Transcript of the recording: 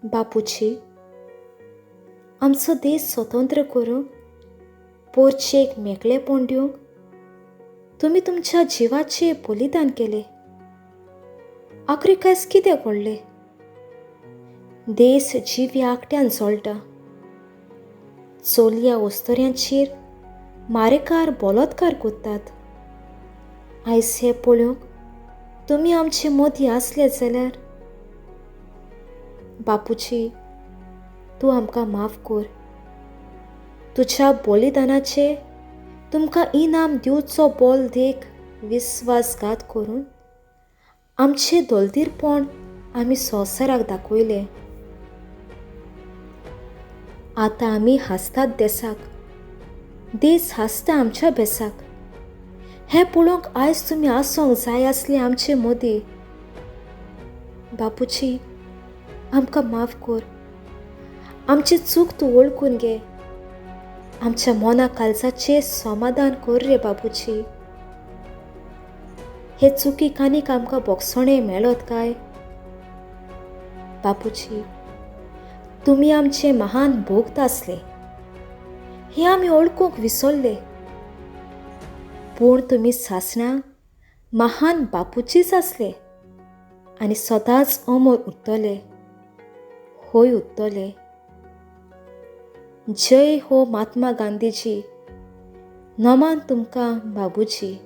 बापूजी, आमचो देश स्वतंत्र करूंक, पोरचेक मेकळेपण दिवंक तुमी तुमच्या जिवाचें बलिदान केलें. आखरीकायज कितें घडलें? देश जिव्या आकट्यान जळटा. चलया वस्तोऱ्यांचेर मारेकार बलात्कार कोत्तात. आयज हें पळोवंक तुमी आमचे मदीं आसले जाल्यार बापूजी, तूं आमकां माफ कर. तुज्या बलिदानाचें तुमकां इनाम दिवचो बोल देख विस्वासघात करून आमचें दलदीरपण आमी संवसाराक दाखयलें. आतां आमी हांसतात देसाक, देस हांसता आमच्या बेसाक. हें पळोवंक आयज तुमी आसोंक जाय आसलें आमचे मदीं. बापूजी, आमकां माफ कर. आमची चूक तूं वळखून घे. आमच्या मना काळजाचें समाधान कर रे बापूजी. हे चुकीक आनीक आमकां बोगसणें मेळत काय? बापूजी, तुमी आमचे महान भोगत आसले हें आमी वळखूंक विसरले. पूण तुमी सासणां महान बापूजीच आसले आनी सदांच अमर उरतले. होय, उरतले. जय हो महात्मा गांधीजी. नमन तुमकां बाबूजी.